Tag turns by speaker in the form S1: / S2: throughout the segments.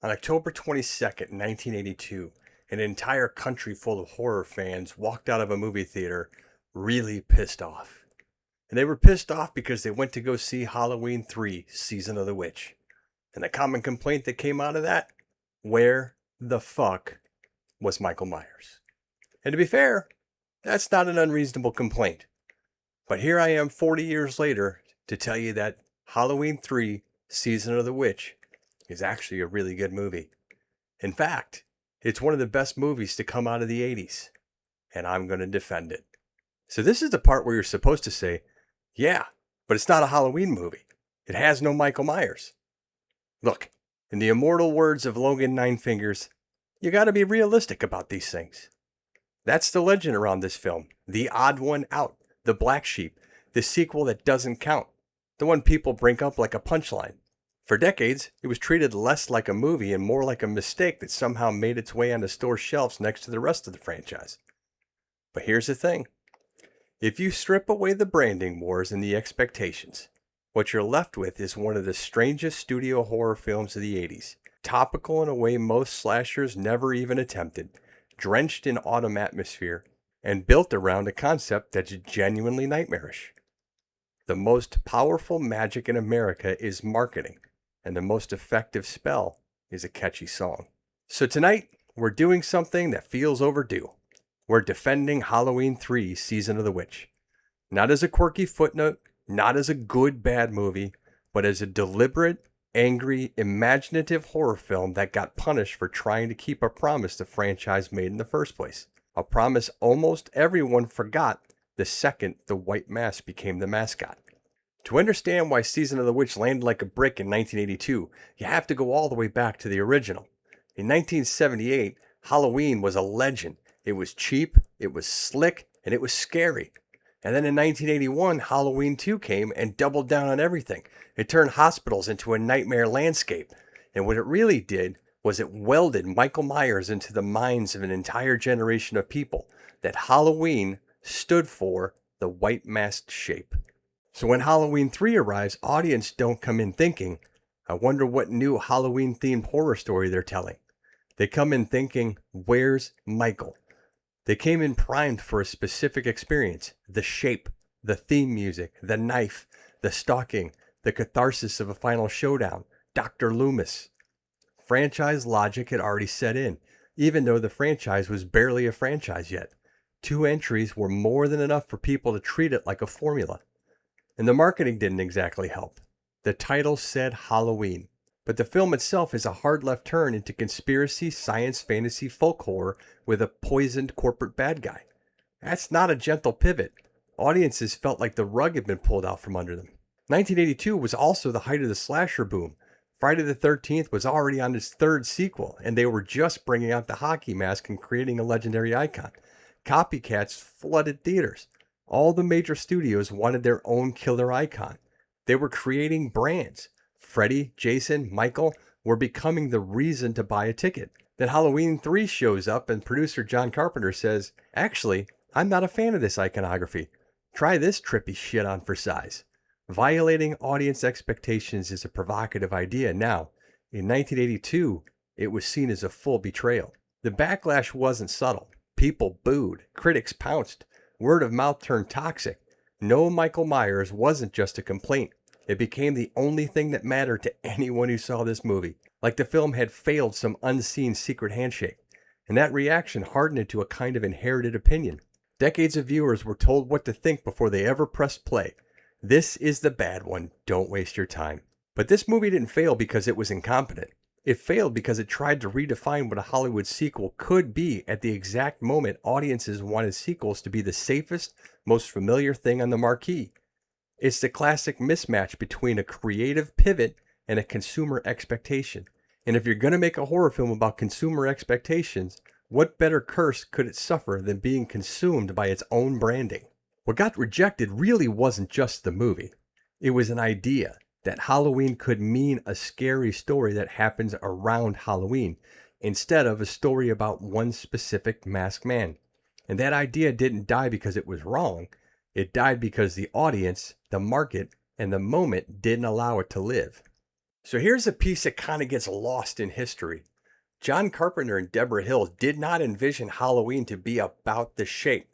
S1: On October 22nd, 1982, an entire country full of horror fans walked out of a movie theater really pissed off. And they were pissed off because they went to go see Halloween 3 Season of the Witch. And the common complaint that came out of that? Where the fuck was Michael Myers? And to be fair, that's not an unreasonable complaint. But here I am 40 years later to tell you that Halloween 3 Season of the Witch is actually a really good movie. In fact, it's one of the best movies to come out of the 80s. And I'm going to defend it. So this is the part where you're supposed to say, yeah, but it's not a Halloween movie. It has no Michael Myers. Look, in the immortal words of Logan Ninefingers, you got to be realistic about these things. That's the legend around this film. The odd one out. The black sheep. The sequel that doesn't count. The one people bring up like a punchline. For decades, it was treated less like a movie and more like a mistake that somehow made its way onto store shelves next to the rest of the franchise. But here's the thing. If you strip away the branding wars and the expectations, what you're left with is one of the strangest studio horror films of the 80s. Topical in a way most slashers never even attempted, drenched in autumn atmosphere, and built around a concept that's genuinely nightmarish. The most powerful magic in America is marketing, and the most effective spell is a catchy song. So tonight, we're doing something that feels overdue. We're defending Halloween 3 Season of the Witch. Not as a quirky footnote, not as a good bad movie, but as a deliberate, angry, imaginative horror film that got punished for trying to keep a promise the franchise made in the first place. A promise almost everyone forgot the second the white mask became the mascot. To understand why Season of the Witch landed like a brick in 1982, you have to go all the way back to the original. In 1978, Halloween was a legend. It was cheap, it was slick, and it was scary. And then in 1981, Halloween 2 came and doubled down on everything. It turned hospitals into a nightmare landscape. And what it really did was it welded Michael Myers into the minds of an entire generation of people that Halloween stood for the white masked shape. So when Halloween 3 arrives, audience don't come in thinking, I wonder what new Halloween-themed horror story they're telling. They come in thinking, where's Michael? They came in primed for a specific experience, the shape, the theme music, the knife, the stalking, the catharsis of a final showdown, Dr. Loomis. Franchise logic had already set in, even though the franchise was barely a franchise yet. 2 entries were more than enough for people to treat it like a formula. And the marketing didn't exactly help. The title said Halloween, but the film itself is a hard left turn into conspiracy, science, fantasy, folk horror with a poisoned corporate bad guy. That's not a gentle pivot. Audiences felt like the rug had been pulled out from under them. 1982 was also the height of the slasher boom. Friday the 13th was already on its 3rd sequel, and they were just bringing out the hockey mask and creating a legendary icon. Copycats flooded theaters. All the major studios wanted their own killer icon. They were creating brands. Freddy, Jason, Michael were becoming the reason to buy a ticket. Then Halloween 3 shows up and producer John Carpenter says, actually, I'm not a fan of this iconography. Try this trippy shit on for size. Violating audience expectations is a provocative idea now. In 1982, it was seen as a full betrayal. The backlash wasn't subtle. People booed. Critics pounced. Word of mouth turned toxic. No Michael Myers wasn't just a complaint. It became the only thing that mattered to anyone who saw this movie. Like the film had failed some unseen secret handshake. And that reaction hardened into a kind of inherited opinion. Decades of viewers were told what to think before they ever pressed play. This is the bad one. Don't waste your time. But this movie didn't fail because it was incompetent. It failed because it tried to redefine what a Hollywood sequel could be at the exact moment audiences wanted sequels to be the safest, most familiar thing on the marquee. It's the classic mismatch between a creative pivot and a consumer expectation. And if you're going to make a horror film about consumer expectations, what better curse could it suffer than being consumed by its own branding? What got rejected really wasn't just the movie. It was an idea that Halloween could mean a scary story that happens around Halloween, instead of a story about one specific masked man. And that idea didn't die because it was wrong. It died because the audience, the market, and the moment didn't allow it to live. So here's a piece that kind of gets lost in history. John Carpenter and Deborah Hill did not envision Halloween to be about the shape.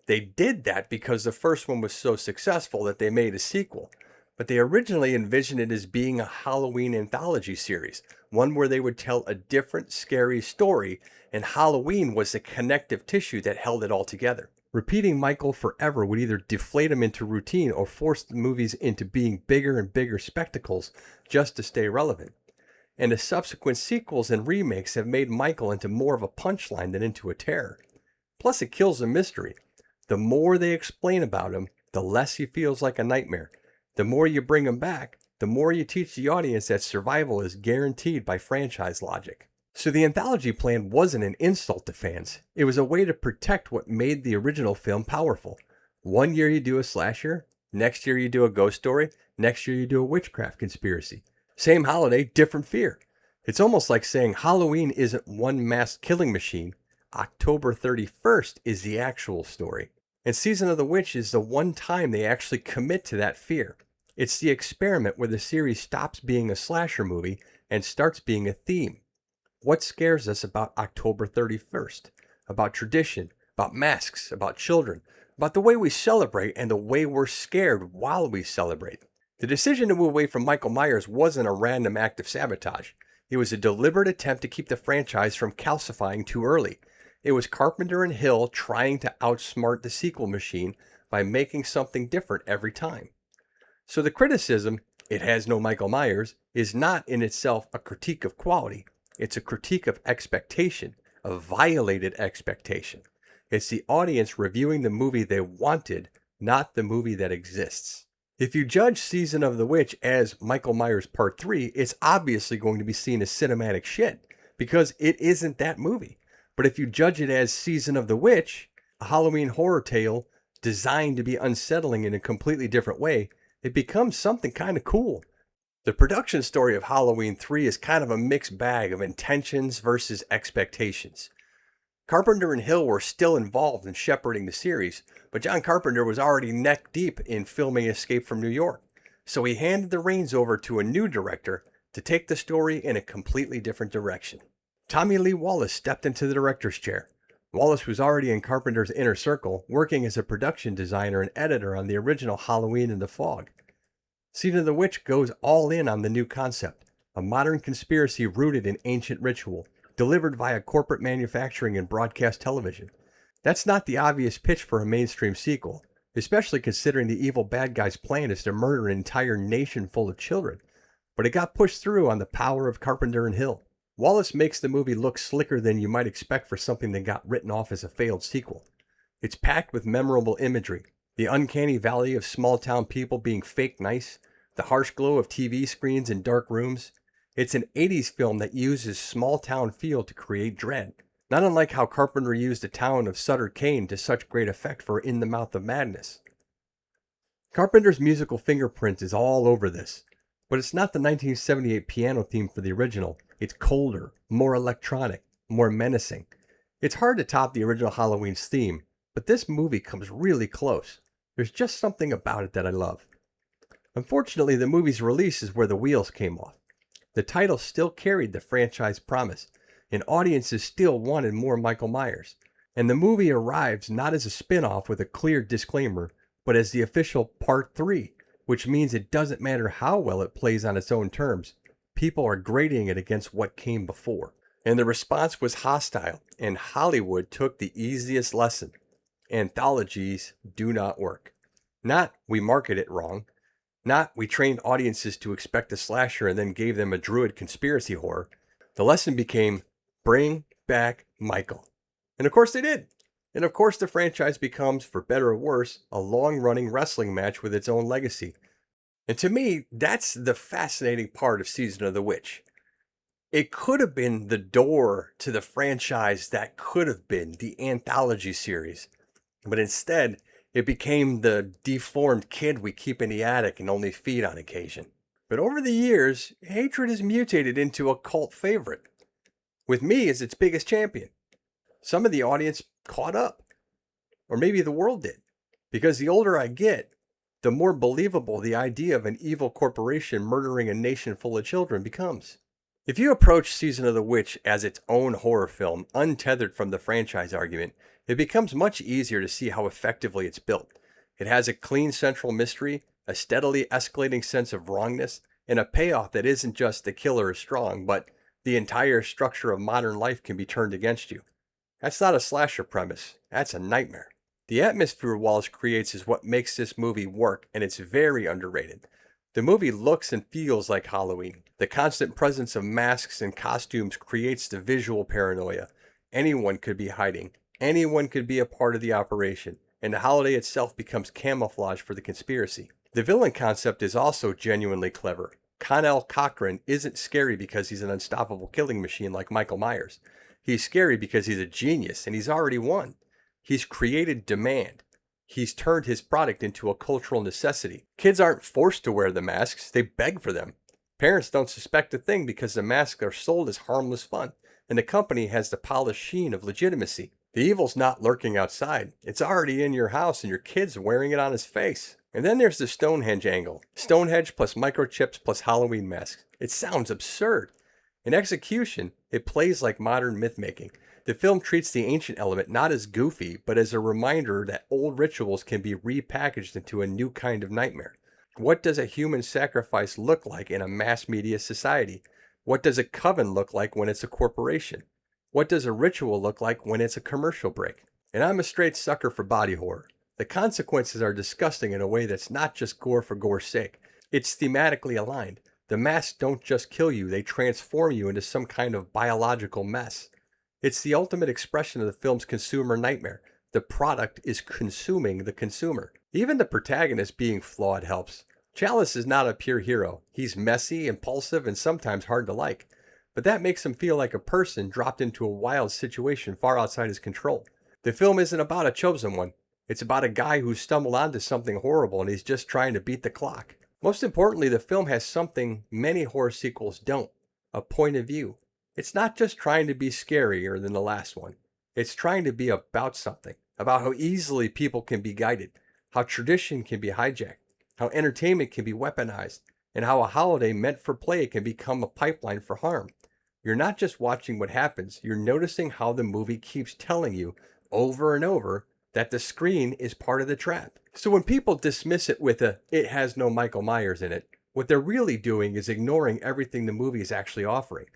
S1: They did that because the first one was so successful that they made a sequel. But they originally envisioned it as being a Halloween anthology series, one where they would tell a different scary story, and Halloween was the connective tissue that held it all together. Repeating Michael forever would either deflate him into routine or force the movies into being bigger and bigger spectacles just to stay relevant. And the subsequent sequels and remakes have made Michael into more of a punchline than into a terror. Plus, it kills the mystery. The more they explain about him, the less he feels like a nightmare. The more you bring him back, the more you teach the audience that survival is guaranteed by franchise logic. So the anthology plan wasn't an insult to fans. It was a way to protect what made the original film powerful. One year you do a slasher, next year you do a ghost story, next year you do a witchcraft conspiracy. Same holiday, different fear. It's almost like saying Halloween isn't one mass killing machine. October 31st is the actual story. And Season of the Witch is the one time they actually commit to that fear. It's the experiment where the series stops being a slasher movie and starts being a theme. What scares us about October 31st? About tradition, about masks, about children, about the way we celebrate and the way we're scared while we celebrate. The decision to move away from Michael Myers wasn't a random act of sabotage. It was a deliberate attempt to keep the franchise from calcifying too early. It was Carpenter and Hill trying to outsmart the sequel machine by making something different every time. So the criticism, it has no Michael Myers, is not in itself a critique of quality. It's a critique of expectation, a violated expectation. It's the audience reviewing the movie they wanted, not the movie that exists. If you judge Season of the Witch as Michael Myers Part 3, it's obviously going to be seen as cinematic shit, because it isn't that movie. But if you judge it as Season of the Witch, a Halloween horror tale designed to be unsettling in a completely different way, it becomes something kind of cool. The production story of Halloween 3 is kind of a mixed bag of intentions versus expectations. Carpenter and Hill were still involved in shepherding the series, but John Carpenter was already neck deep in filming Escape from New York, so he handed the reins over to a new director to take the story in a completely different direction. Tommy Lee Wallace stepped into the director's chair. Wallace was already in Carpenter's inner circle, working as a production designer and editor on the original Halloween in the Fog. Season of the Witch goes all in on the new concept, a modern conspiracy rooted in ancient ritual, delivered via corporate manufacturing and broadcast television. That's not the obvious pitch for a mainstream sequel, especially considering the evil bad guy's plan is to murder an entire nation full of children. But it got pushed through on the power of Carpenter and Hill. Wallace makes the movie look slicker than you might expect for something that got written off as a failed sequel. It's packed with memorable imagery, the uncanny valley of small-town people being fake nice, the harsh glow of TV screens in dark rooms. It's an 80s film that uses small-town feel to create dread, not unlike how Carpenter used the town of Sutter Kane to such great effect for In the Mouth of Madness. Carpenter's musical fingerprint is all over this, but it's not the 1978 piano theme for the original. It's colder, more electronic, more menacing. It's hard to top the original Halloween's theme, but this movie comes really close. There's just something about it that I love. Unfortunately, the movie's release is where the wheels came off. The title still carried the franchise promise, and audiences still wanted more Michael Myers. And the movie arrives not as a spin-off with a clear disclaimer, but as the official Part 3, which means it doesn't matter how well it plays on its own terms. People are grading it against what came before. And the response was hostile, and Hollywood took the easiest lesson. Anthologies do not work. Not we market it wrong. Not we trained audiences to expect a slasher and then gave them a druid conspiracy horror. The lesson became bring back Michael. And of course they did. And of course the franchise becomes, for better or worse, a long-running wrestling match with its own legacy. And to me, that's the fascinating part of Season of the Witch. It could have been the door to the franchise that could have been the anthology series. But instead, it became the deformed kid we keep in the attic and only feed on occasion. But over the years, hatred has mutated into a cult favorite, with me as its biggest champion. Some of the audience caught up, or maybe the world did, because the older I get, the more believable the idea of an evil corporation murdering a nation full of children becomes. If you approach Season of the Witch as its own horror film, untethered from the franchise argument, it becomes much easier to see how effectively it's built. It has a clean central mystery, a steadily escalating sense of wrongness, and a payoff that isn't just the killer is strong, but the entire structure of modern life can be turned against you. That's not a slasher premise, that's a nightmare. The atmosphere Wallace creates is what makes this movie work, and it's very underrated. The movie looks and feels like Halloween. The constant presence of masks and costumes creates the visual paranoia. Anyone could be hiding. Anyone could be a part of the operation, and the holiday itself becomes camouflage for the conspiracy. The villain concept is also genuinely clever. Connell Cochran isn't scary because he's an unstoppable killing machine like Michael Myers. He's scary because he's a genius and he's already won. He's created demand. He's turned his product into a cultural necessity. Kids aren't forced to wear the masks, they beg for them. Parents don't suspect a thing because the masks are sold as harmless fun, and the company has the polished sheen of legitimacy. The evil's not lurking outside. It's already in your house and your kid's wearing it on his face. And then there's the Stonehenge angle. Stonehenge plus microchips plus Halloween masks. It sounds absurd. In execution, it plays like modern myth-making. The film treats the ancient element not as goofy, but as a reminder that old rituals can be repackaged into a new kind of nightmare. What does a human sacrifice look like in a mass media society? What does a coven look like when it's a corporation? What does a ritual look like when it's a commercial break? And I'm a straight sucker for body horror. The consequences are disgusting in a way that's not just gore for gore's sake. It's thematically aligned. The masks don't just kill you, they transform you into some kind of biological mess. It's the ultimate expression of the film's consumer nightmare. The product is consuming the consumer. Even the protagonist being flawed helps. Chalice is not a pure hero. He's messy, impulsive, and sometimes hard to like. But that makes him feel like a person dropped into a wild situation far outside his control. The film isn't about a chosen one. It's about a guy who stumbled onto something horrible and he's just trying to beat the clock. Most importantly, the film has something many horror sequels don't: a point of view. It's not just trying to be scarier than the last one. It's trying to be about something, about how easily people can be guided, how tradition can be hijacked, how entertainment can be weaponized, and how a holiday meant for play can become a pipeline for harm. You're not just watching what happens, you're noticing how the movie keeps telling you over and over that the screen is part of the trap. So when people dismiss it with it has no Michael Myers in it, what they're really doing is ignoring everything the movie is actually offering.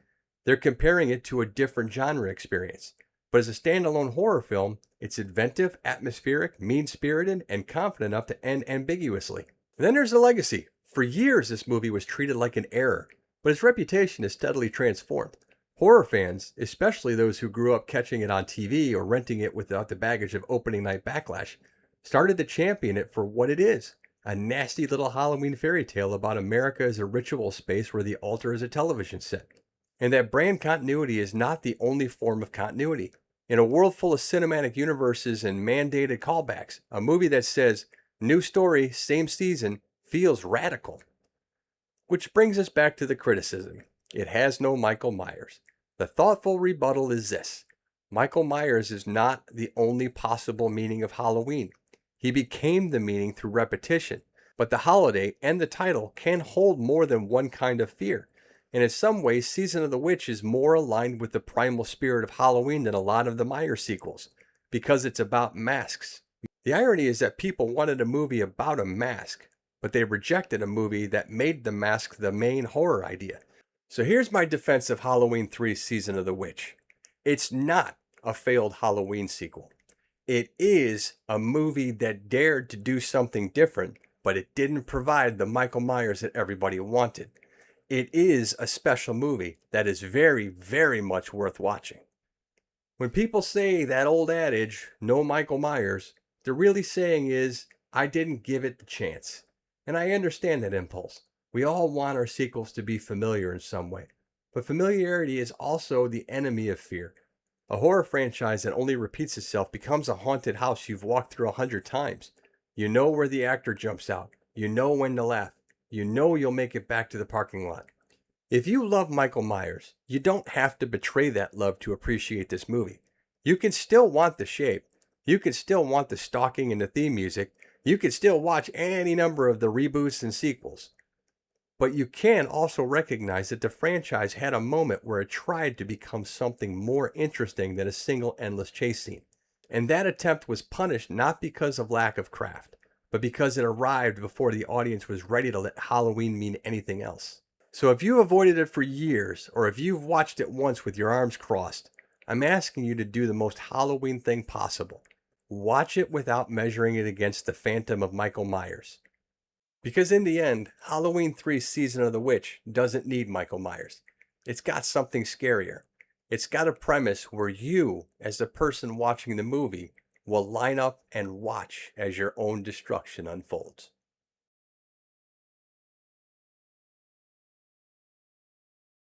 S1: They're comparing it to a different genre experience. But as a standalone horror film, it's inventive, atmospheric, mean-spirited, and confident enough to end ambiguously. And then there's the legacy. For years, this movie was treated like an error, but its reputation has steadily transformed. Horror fans, especially those who grew up catching it on TV or renting it without the baggage of opening night backlash, started to champion it for what it is: a nasty little Halloween fairy tale about America as a ritual space where the altar is a television set. And that brand continuity is not the only form of continuity. In a world full of cinematic universes and mandated callbacks, a movie that says, new story, same season, feels radical. Which brings us back to the criticism. It has no Michael Myers. The thoughtful rebuttal is this: Michael Myers is not the only possible meaning of Halloween. He became the meaning through repetition, but the holiday and the title can hold more than one kind of fear. And in some ways, Season of the Witch is more aligned with the primal spirit of Halloween than a lot of the Myers sequels, because it's about masks. The irony is that people wanted a movie about a mask, but they rejected a movie that made the mask the main horror idea. So here's my defense of Halloween 3's Season of the Witch. It's not a failed Halloween sequel. It is a movie that dared to do something different, but it didn't provide the Michael Myers that everybody wanted. It is a special movie that is very, very much worth watching. When people say that old adage, no Michael Myers, they're really saying is, I didn't give it the chance. And I understand that impulse. We all want our sequels to be familiar in some way. But familiarity is also the enemy of fear. A horror franchise that only repeats itself becomes a haunted house you've walked through 100 times. You know where the actor jumps out. You know when to laugh. You know you'll make it back to the parking lot. If you love Michael Myers, you don't have to betray that love to appreciate this movie. You can still want the shape. You can still want the stalking and the theme music. You could still watch any number of the reboots and sequels, but you can also recognize that the franchise had a moment where it tried to become something more interesting than a single endless chase scene. And that attempt was punished not because of lack of craft, but because it arrived before the audience was ready to let Halloween mean anything else. So if you avoided it for years, or if you've watched it once with your arms crossed, I'm asking you to do the most Halloween thing possible. Watch it without measuring it against the Phantom of Michael Myers. Because in the end, Halloween 3 Season of the Witch doesn't need Michael Myers. It's got something scarier. It's got a premise where you, as the person watching the movie, will line up and watch as your own destruction unfolds.